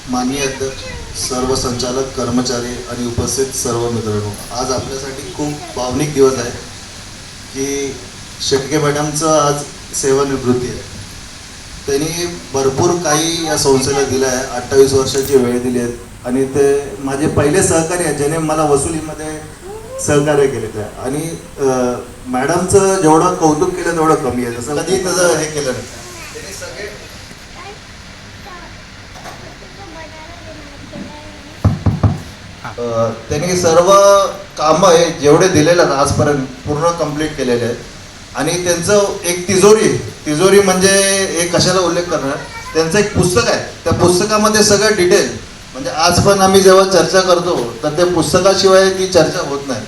माननीय अध्यक्ष, सर्व संचालक, कर्मचारी आणि उपस्थित सर्व मित्रांनो, आज आपल्यासाठी खूप भावनिक दिवस आहे की शेटके मॅडमचं आज सेवानिवृत्ती आहे. त्यांनी भरपूर काही या संस्थेला दिलं आहे. 28 वर्षाची वेळ दिली आहे आणि ते माझे पहिले सहकारी आहेत ज्याने मला वसुलीमध्ये सहकार्य केलेलं आहे. आणि मॅडमचं जेवढं कौतुक केलं तेवढं कमी आहे. जसं कधी त्याचं हे केलं नाही. त्यांनी सर्व कामं आहे जेवढे दिलेले आहेत आजपर्यंत पूर्ण कंप्लीट केलेले आहेत. आणि त्यांचं एक तिजोरी म्हणजे हे कशाला उल्लेख करणार, त्यांचं एक पुस्तक आहे. त्या पुस्तकामध्ये सगळं डिटेल म्हणजे आज पण आम्ही जेव्हा चर्चा करतो तर ते पुस्तकाशिवाय ती चर्चा होत नाही.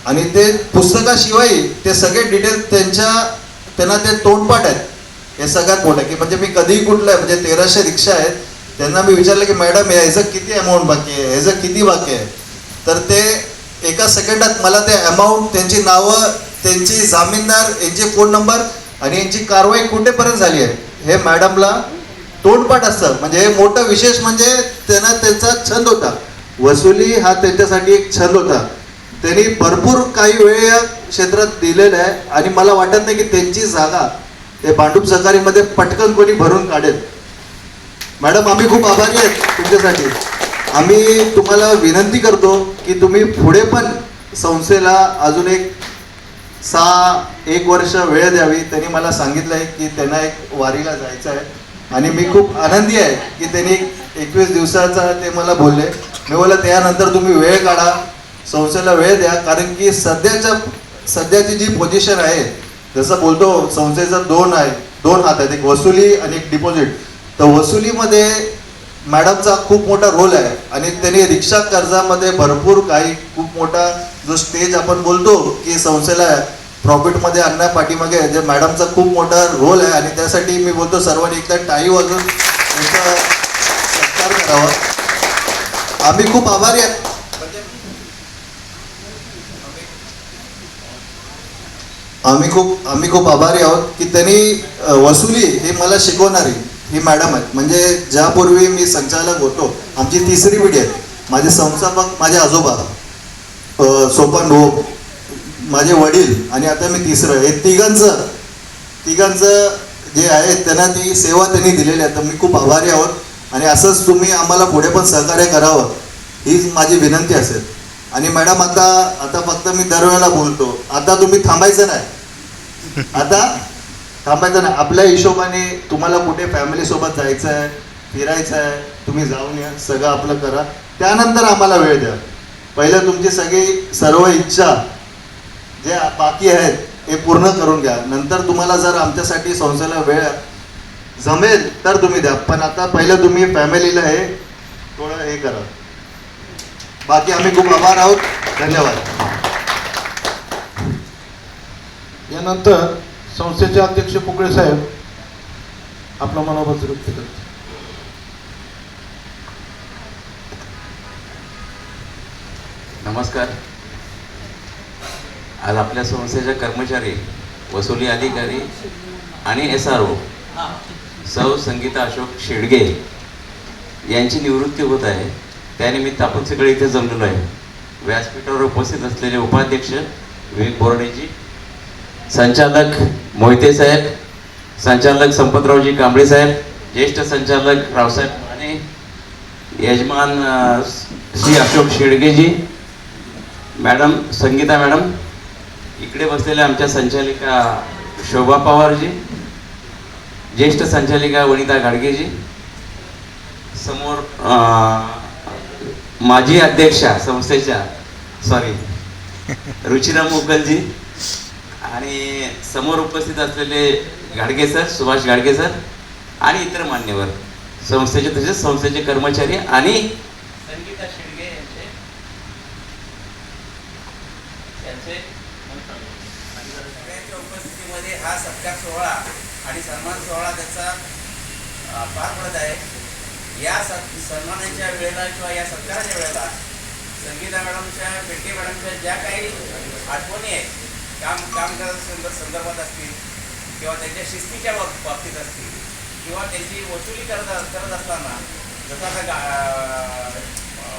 आणि ते पुस्तकाशिवाय ते सगळे डिटेल त्यांना ते तोंडपाठ आहेत. हे सगळ्यात मोठं की म्हणजे मी कधीही कुठलं आहे म्हणजे 1300 रिक्षा आहेत, त्यांना मी विचारलं की मॅडम ह्याचं किती अमाऊंट बाकी आहे, ह्याचं किती बाकी आहे, तर ते एका सेकंडात मला ते अमाऊंट, त्यांची नावं, त्यांची जामीनदार, यांचे फोन नंबर आणि यांची कारवाई कुठेपर्यंत झाली आहे हे मॅडमला तोंडपाठ असतं. म्हणजे हे मोठं विशेष म्हणजे त्यांचा छंद होता. वसुली हा त्यांच्यासाठी एक छंद होता. त्यांनी भरपूर काही वेळ या क्षेत्रात दिलेला आहे आणि मला वाटत नाही की त्यांची जागा हे भांडूप सहकारीमध्ये पटकन कोणी भरून काढेल. मॅडम आम्ही खूप आभारी आहेत तुमच्यासाठी. आम्ही तुम्हाला विनंती करतो की तुम्ही पुढे पण संस्थेला अजून एक एक वर्ष वेळ द्यावी. त्यांनी मला सांगितलं आहे की त्यांना एक वारीला जायचं आहे आणि मी खूप आनंदी आहे की त्यांनी 21 दिवसाचा ते मला बोलले. मी बोललं त्यानंतर तुम्ही वेळ काढा, संस्थेला वेळ द्या, कारण की सध्याची जी पोझिशन आहे, जसं बोलतो संस्थेचा दोन हात आहेत, एक वसुली आणि एक डिपॉझिट. तर वसुलीमध्ये मॅडमचा खूप मोठा रोल आहे आणि त्यांनी रिक्षा कर्जामध्ये भरपूर काही खूप मोठा जो स्टेज आपण बोलतो की संस्थेला प्रॉफिटमध्ये आणण्या पाठीमागे जे मॅडमचा खूप मोठा रोल आहे आणि त्यासाठी मी बोलतो सर्वांनी एकदा टाळी वाजवून त्यांचा सत्कार करावा. आम्ही खूप आभारी आहे. आम्ही खूप आभारी आहोत की त्यांनी वसुली हे मला शिकवणारी ही मॅडम आहेत. म्हणजे ज्यापूर्वी मी संचालक होतो, आमची 3री पिढी आहे. माझे संस्थापक माझे आजोबा, सोपान भाऊ, माझे वडील आणि आता मी 3रं. हे तिघांचं जे आहे त्यांना ती सेवा त्यांनी दिलेली आहे. तर मी खूप आभारी आहोत आणि असंच तुम्ही आम्हाला पुढे पण सहकार्य करावं हीच माझी विनंती असेल. आणि मॅडम आता फक्त मी दरवेळेला बोलतो, आता तुम्ही थांबायचं नाही. आपल्या हिशोबाने तुम्हाला कुठे फॅमिलीसोबत जायचं आहे, फिरायचं आहे, तुम्ही जाऊन या, सगळं आपलं करा. त्यानंतर आम्हाला वेळ द्या. पहिलं तुमची सर्व इच्छा जे बाकी आहेत हे पूर्ण करून घ्या. नंतर तुम्हाला जर आमच्यासाठी संस्थेला वेळ जमेल तर तुम्ही द्या, पण आता पहिलं तुम्ही फॅमिलीला हे थोडं हे करा. बाकी आम्ही खूप आभार आहोत. धन्यवाद. यानंतर संस्थेचे अध्यक्ष पुकळे साहेब आपला मनोभाव व्यक्त करतात. नमस्कार. आज आपल्या संस्थेचे कर्मचारी, वसुली अधिकारी आणि SRO सौ संगीता अशोक शेडगे यांची निवृत्ती होत आहे. त्यानिमित्त आपण सगळे इथे जमलेलो आहे. व्यासपीठावर उपस्थित असलेले उपाध्यक्ष विवेक बोर्डेजी, संचालक मोहिते साहेब, संचालक संपतरावजी कांबळे साहेब, ज्येष्ठ संचालक रावसाहेब माने, यजमान श्री अशोक शेडगेजी, मॅडम संगीता मॅडम, इकडे बसलेल्या आमच्या संचालिका शोभा पवारजी, ज्येष्ठ संचालिका वनिता गाडगेजी, समोर माजी अध्यक्षा संस्थेच्या रुचिरा मुगलजी आणि समोर उपस्थित असलेले गाडगे सर, सुभाष गाडगे सर आणि इतर मान्यवर संस्थेचे, तसेच संस्थेचे कर्मचारी आणि संगीता शेडगे यांचे उपस्थितीमध्ये हा सत्कार सोहळा आणि सन्मान सोहळा त्याचा पार पडत आहे. या सन्मानाच्या वेळेला किंवा या सत्काराच्या वेळेला संगीता मॅडमच्या, पेटके मॅडमच्या ज्या काही आठवणी आहेत, काम संदर्भात असतील किंवा त्यांच्या शिस्तीच्या बाबतीत असतील किंवा त्यांची वसुली करत असताना, जसं आता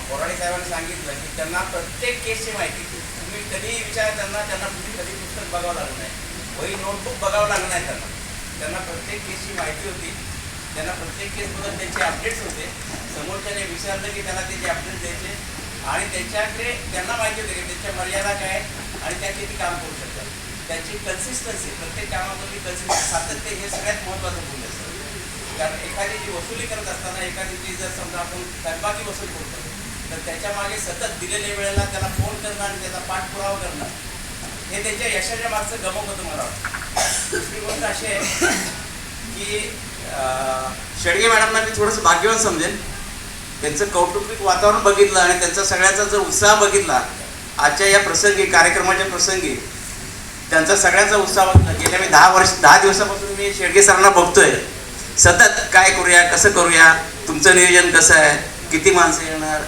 बोराडे साहेबांनी सांगितलं की त्यांना प्रत्येक केसची माहिती, तुम्ही कधीही विचार त्यांना कधी पुस्तक बघावं लागलं नाही, वही नोटबुक बघावं लागलं नाही. त्यांना प्रत्येक केसची माहिती होती. त्यांना प्रत्येक केसबद्दल त्यांचे अपडेट्स होते. समोरच्याने विचारलं की त्यांना त्याचे अपडेट्स द्यायचे आणि त्यांना माहिती होते की त्यांच्या मर्यादा काय आणि त्या किती काम करू शकतात. त्याची कन्सिस्टन्सी, प्रत्येक कामामध्ये कन्सिस्टन्सी, सातत्य हे सगळ्यात महत्त्वाचं बोललं असतं. कारण एखादी जी वसुली करत असताना, एखादी जर समजा आपण थकबाकी वसूल करतो तर त्याच्या मागे सतत दिलेल्या वेळेला त्याला फोन करणं आणि त्याचा पाठपुरावा करणं हे त्यांच्या यशाच्या मागचं गमक होतं मला वाटतं. दुसरी गोष्ट अशी आहे की शेडगे मॅडमना मी थोडंसं भाग्यवान समजेन. त्यांचं कौटुंबिक वातावरण बघितलं आणि त्यांचा सगळ्यांचा जर उत्साह बघितला आजच्या या प्रसंगी, कार्यक्रमाच्या प्रसंगी त्यांचा सगळ्यांचा उत्साह बघितला. गेल्या मी 10 दिवसापासून मी शेडगे सरांना बघतोय. सतत काय करूया, कसं करूया, तुमचं नियोजन कसं आहे, किती माणसं येणार,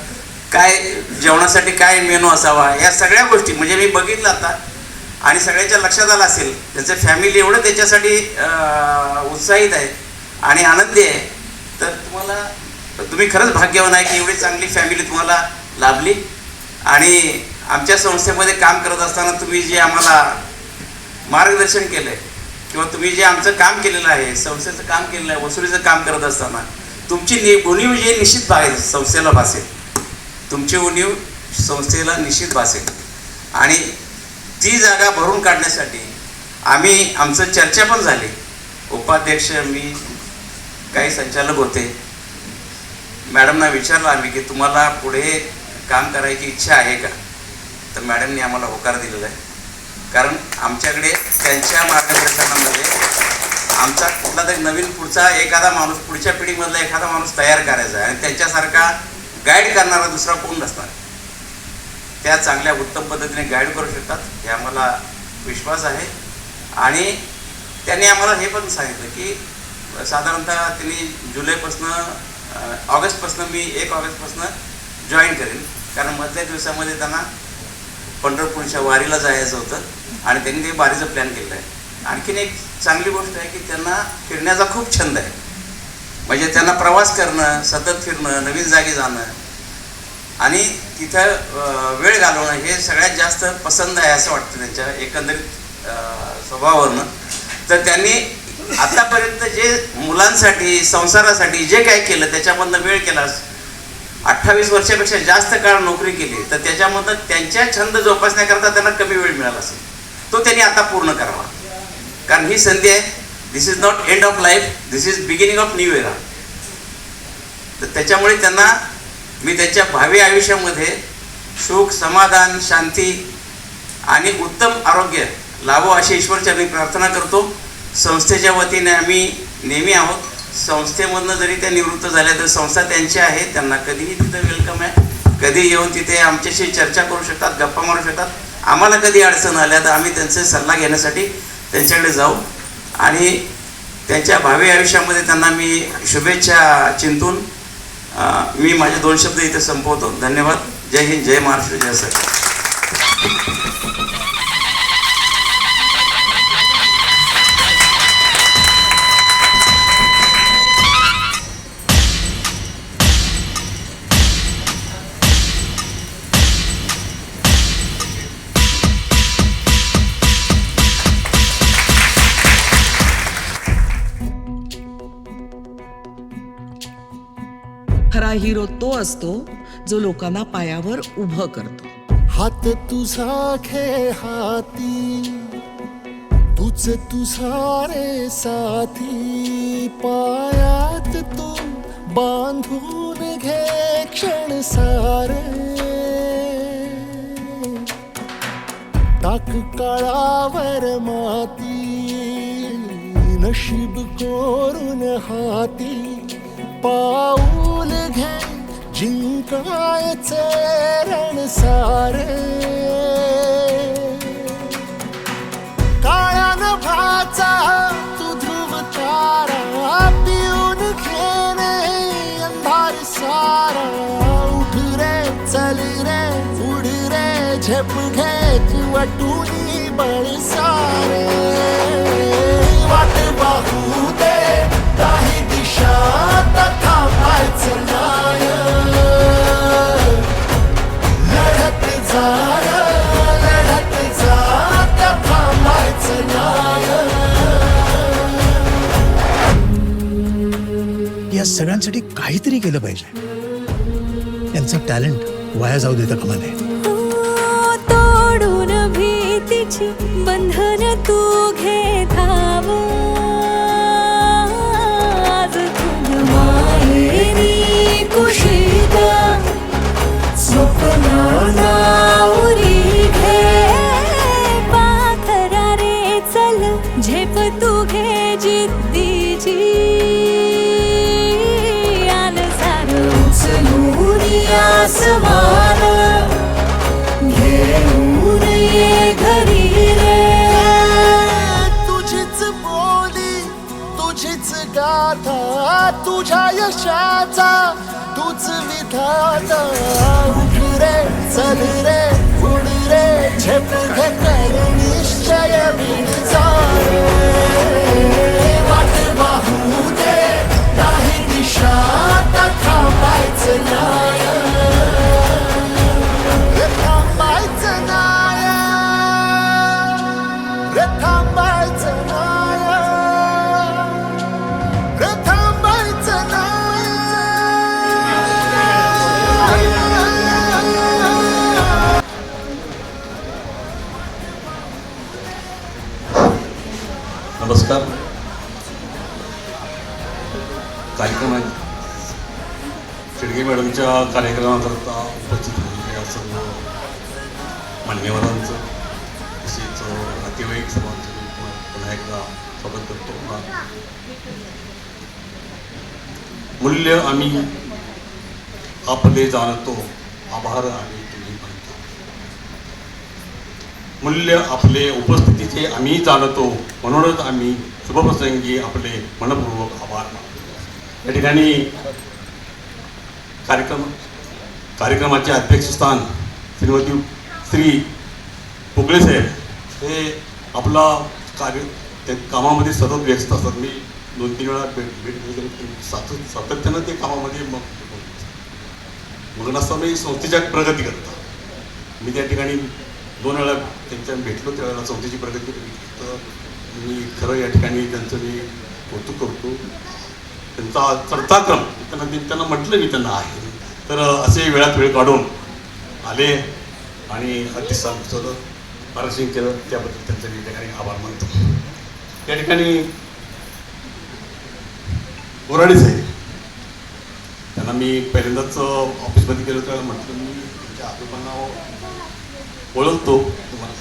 काय जेवणासाठी काय मेनू असावा, या सगळ्या गोष्टी म्हणजे मी बघितलं आता आणि सगळ्यांच्या लक्षात आलं असेल. त्यांचं फॅमिली एवढं त्याच्यासाठी उत्साहित आहे आणि आनंदी आहे. तर तुम्ही खरंच भाग्यवान आहे की एवढी चांगली फॅमिली तुम्हाला लाभली. आणि आमच्या संस्थेमध्ये काम करत असताना तुम्ही जे आम्हाला मार्गदर्शन केलं आहे किंवा तुम्ही जे आमचं काम केलेलं आहे, संस्थेचं काम केलेलं आहे, वसुलीचं काम करत असताना तुमची उणीव जे निश्चित संस्थेला भासेल, तुमची उणीव संस्थेला निश्चित भासेल. आणि ती जागा भरून काढण्यासाठी आमचं चर्चा पण झाली. उपाध्यक्ष, मी, काही संचालक होते. मॅडमना विचारलं आम्ही की तुम्हाला पुढे काम करायची इच्छा आहे का? तर मॅडमनी आम्हाला होकार दिलेला आहे. कारण आमच्याकडे त्यांच्या मार्गदर्शनामध्ये आमचा कुठला तरी नवीन पुढचा एखादा माणूस, पुढच्या पिढीमधला एखादा माणूस तयार करायचा आहे आणि त्यांच्यासारखा गाईड करणारा दुसरा कोण नसणार. त्या चांगल्या उत्तम पद्धतीने गाईड करू शकतात हे आम्हाला विश्वास आहे. आणि त्यांनी आम्हाला हे पण सांगितलं की साधारणतः त्यांनी ऑगस्टपासून मी 1 ऑगस्टपासून जॉईन करेन, कारण मधल्या दिवसामध्ये त्यांना पंढरपूरच्या वारीला जायचं होतं आणि त्यांनी ते वारीचं प्लॅन केलेलं आहे. आणखीन एक चांगली गोष्ट आहे की त्यांना फिरण्याचा खूप छंद आहे. म्हणजे त्यांना प्रवास करणं, सतत फिरणं, नवीन जागी जाणं आणि तिथं वेळ घालवणं हे सगळ्यात जास्त पसंत आहे असं वाटतं त्यांच्या एकंदरीत स्वभावावरनं. तर त्यांनी आतापर्यंत जे मुलांसाठी, संसारासाठी जे काय केलं त्याच्यामधनं वेळ केला, 28 वर्षापेक्षा जास्त काळ नोकरी केली, तर त्याच्यामधनं त्यांच्या छंद जोपासण्याकरता त्यांना कमी वेळ मिळाला असेल, तो त्यांनी आता पूर्ण करावा. कारण ही संधी आहे. This is not end of life, this is beginning of new era. तर त्याच्यामुळे त्यांना मी त्यांच्या भावी आयुष्यामध्ये सुख, समाधान, शांती आणि उत्तम आरोग्य लाभो अशी ईश्वरचरणी प्रार्थना करतो. संस्थेच्या वतीने आम्ही नेहमी आहोत. संस्थेमधनं जरी त्या निवृत्त झाल्या तर संस्था त्यांची आहे, त्यांना कधीही तिथं वेलकम आहे. कधी येऊन तिथे आमच्याशी चर्चा करू शकतात, गप्पा मारू शकतात. आम्हाला कधी अडचण आल्या तर आम्ही त्यांचे सल्ला घेण्यासाठी त्यांच्याकडे जाऊ. आणि त्यांच्या भावी आयुष्यामध्ये त्यांना मी शुभेच्छा चिंतून मी माझे 2 शब्द इथे संपवतो. धन्यवाद. जय हिंद, जय महाराष्ट्र, जय सरकार. खरा हिरो तो असतो जो लोकांना पायावर उभं करतो. हात तुझा खे हाती, तुझ तुझा रे साथी, पायात तू बांधून घे क्षण सारे. टाक काळावर माती, नशीब कोरून हाती, पाऊल घे जिंकायचे रण सारे. काळ्या नभाचा तू ध्रुव तारा, पिऊन घेणे अंधार सारा. उठ रे, चल रे, उड रे, झेप घे वटुनी बळ सारे. वाट पाहू दे काही दिशा, थांबायचं नाय, लढत जा, लढत जा, थांबायचं नाय. या सगळ्यांसाठी काहीतरी केलं पाहिजे. यांचं टॅलेंट वाया जाऊ देता कामा नये. तोडून भीतीची बंधन तू घे धाव, कुशीत स्वप्नाला उरी घे. पाखरा रे चल, झेप तू घे जिद्दीची. आन सार उचलून आसमान, घेऊन ये घरी रे. तुझीच बोली, तुझीच गाथा, तुझ्या यशाचा तूच विधाता. उठ रे, चल रे, उड रे, झेप घे कर निश्चय विणचा. वाट पाहू दे काही दिशा, थांबायचं नाय, थांबायचं नाय, थांबायचं नाय, थांबायचं नाय. कार्यक्रमात शेडगे मॅडमच्या कार्यक्रमाकरता उपस्थित झालेल्या सर्व मान्यवरांचं तसेच नातेवाईक सर्वांचं मी पुन्हा एकदा स्वागत करतो. मूल्य आम्ही आपले जाणतो, आभार आम्ही तुम्ही मानतो. मूल्य आपले उपस्थितीचे आम्ही जाणतो, म्हणूनच आम्ही शुभप्रसंगी आपले मनपूर्वक आभार मानतो. या ठिकाणी कार्यक्रमाचे अध्यक्षस्थान श्रीमती श्री पुगळे साहेब हे आपला त्या कामामध्ये सतत व्यस्त असतात. मी 2-3 वेळा भेट सातत्यानं ते कामामध्ये मग असताना मी संस्थेच्या प्रगती करता. मी त्या ठिकाणी 2 वेळा त्यांच्या भेटलो, त्यावेळेला संस्थेची प्रगती केली. तर मी खरं या ठिकाणी त्यांचं मी कौतुक करतो. त्यांचा चढता क्रम त्यांना म्हटलं मी त्यांना आहे, तर असे वेळात वेळ काढून आले आणि अतिशय पारदर्शन केलं, त्याबद्दल त्यांचं मी त्या ठिकाणी आभार मानतो. त्या ठिकाणी बोराडे साहेब त्यांना मी पहिल्यांदाच ऑफिसमध्ये गेलो त्यावेळेला म्हटलं मी तुमच्या आजोबांना ओळखतो तुम्हाला.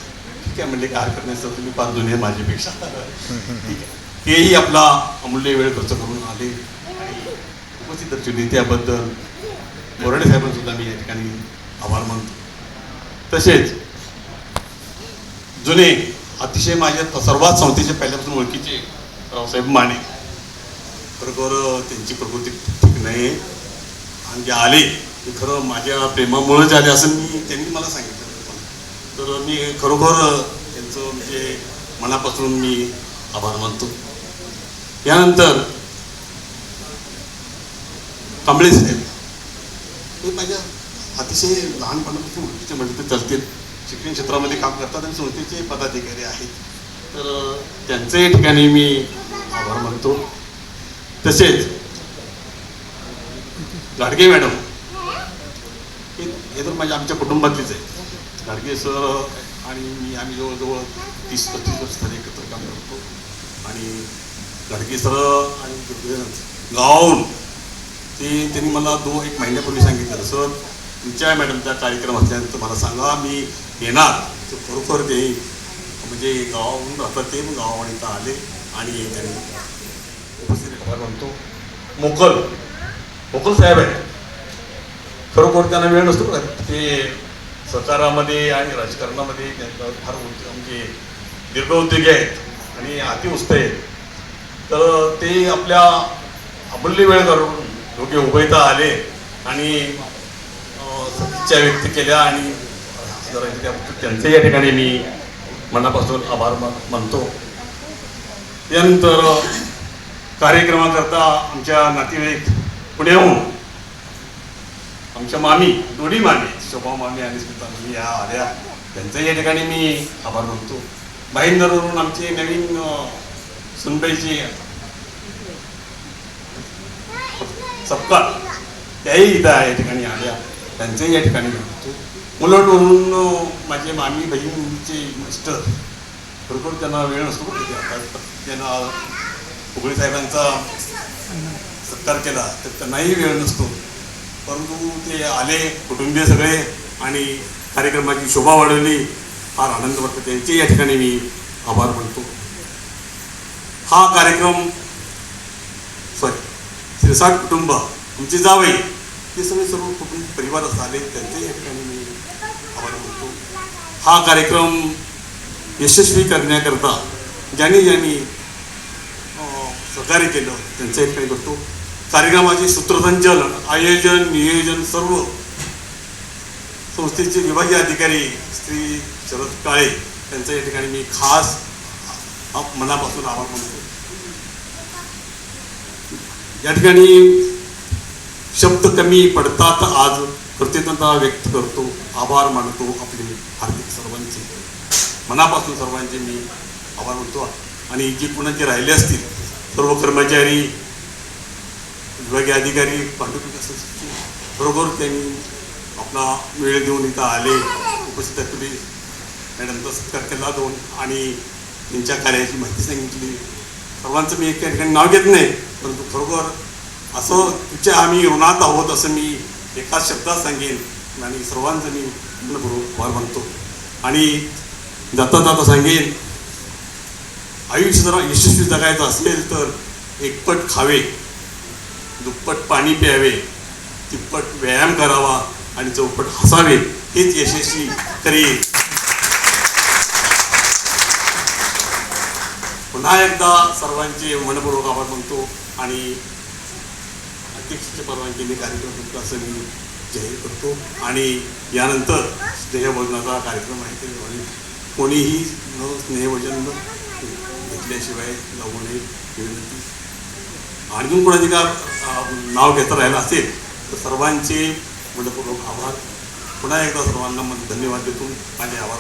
ठीक आहे म्हणले, काय हरकत नाही सर, तुम्ही 5 जुने माझ्यापेक्षा. ठीक आहे. तेही आपला अमूल्य वेळ खर्च करून आले आणि उपस्थित दर्शवली, त्याबद्दल बोराडे साहेबांसुद्धा मी या ठिकाणी आभार मानतो. तसेच जुने अतिशय माझ्या सर्वात संस्थेचे पहिल्यापासून ओळखीचे रावसाहेब माने, खरोखर त्यांची प्रकृती ठीक नाही आणि जे आले ते खरं माझ्या प्रेमामुळेच आले असं त्यांनी मला सांगितलं. तर मी खरोखर त्यांचं म्हणजे मनापासून मी आभार मानतो. यानंतर कांबळे साहेब हे माझ्या अतिशय लहानपणापासून ओळखीचे म्हणजे ते चालतील, शिक्षण क्षेत्रामध्ये काम करतात आणि संस्थेचे पदाधिकारी आहेत. तर त्यांचं या ठिकाणी मी आभार मानतो. तसेच गाडगे मॅडम हे तर माझ्या आमच्या कुटुंबातलीच आहे. गाडगे सर आणि मी आम्ही जवळजवळ 30-35 वर्ष झाले एकत्र काम करतो. आणि गाडगे सर आणि गावाहून त्यांनी मला 1 महिन्यापूर्वी सांगितलं, सर तुमच्या मॅडमचा कार्यक्रम असल्यानंतर मला सांगा, मी येणार. तर खरोखर ते म्हणजे गावाहून राहतात ते गावाहून इथं आले आणि त्यांनी उपस्थित आभार मानतो. मोकल साहेब आहे, खरोखर त्यांना वेळ नसतो का, ते सरकारामध्ये आणि राजकारणामध्ये त्यांचा फार म्हणजे दीर्घ उद्योगी आहेत आणि अतिउत्साह आहेत. तर ते आपल्या अमूल्य वेळ करून योग्य उभयता आले आणि सदिच्छा व्यक्त केल्या आणि त्यांचे या ठिकाणी मी मनापासून आभार मानतो. त्यानंतर कार्यक्रमाकरता आमच्या नातेवाईक पुण्याहून आमच्या मामी, दोन्ही मामी, शोभा मामी आणि स्मिता मामी या आल्या, त्यांचंही या ठिकाणी मी आभार मानतो. भाईंदरवरून आमचे नवीन सुनबाईची सपकाळ त्याही इथं या ठिकाणी आल्या, त्यांचंही या ठिकाणी मानतो. मुलटवरून माझे मामी बहीणचे मिस्टर, बरोबर त्यांना वेळ नसतो, त्यांना पुगळे साहेबांचा सत्कार केला तर त्यांनाही वेळ नसतो, परंतु ते आले, कुटुंबीय सगळे, आणि कार्यक्रमाची शोभा वाढवली. फार आनंद वाटतो, त्यांचे या ठिकाणी मी आभार मानतो. हा कार्यक्रम शिरसाट कुटुंब, आमचे जावई, ते सर्व कुटुंब परिवार आले, त्यांचे या ठिकाणी मी आभार मानतो. हा कार्यक्रम यशस्वी करण्याकरता ज्यांनी सहकार्य केलं त्यांचं या ठिकाणी करतो. कार्यक्रमाचे सूत्रसंचालन, आयोजन, नियोजन सर्व संस्थेचे विभागीय अधिकारी श्री शरद काळे यांचं या ठिकाणी मी खास मनापासून आभार मानतो. या ठिकाणी शब्द कमी पडतात, आज कृतज्ञता व्यक्त करतो, आभार मानतो आपले हार्दिक सर्वांचे, मनापासून सर्वांचे मी आभार मानतो. आणि जे कोणाचे राहिले असतील सर्व कर्मचारी, विभागीय अधिकारी, पांडुपिका बरोबर त्यांनी आपला वेळ देऊन इथं आले, उपस्थित असलेली मॅडमचा सत्कार केला जाऊन आणि त्यांच्या कार्याची माहिती सांगितली. सर्वांचं मी एका ठिकाणी नाव घेत नाही, परंतु खरोखर असं तुमच्या आम्ही ऋणात आहोत असं मी एका शब्दात सांगेन आणि सर्वांचं मी मनपूर्वक आभार मानतो. आणि जाता जाता सांगेन, आयुष्य जरा यशस्वी जगायचं असेल तर एकपट खावे, दुप्पट पाणी प्यावे, तिप्पट व्यायाम करावा आणि चौपट हसावे, हेच यशस्वी करेल. पुन्हा एकदा सर्वांचे मनपूर्वक आभार मानतो आणि अध्यक्षाच्या परवानगीने कार्यक्रम असं मी जाहीर करतो. आणि यानंतर स्नेहभोजनाचा कार्यक्रम आहे ते कोणीही स्नेहभोजन घेतल्याशिवाय जाऊ नये विनंती. आणखीन कोणाचे का नाव घेता राहिलं असेल तर सर्वांचे मनपूर्वक आभार. पुन्हा एकदा सर्वांना धन्यवाद देतो. माझे आभार.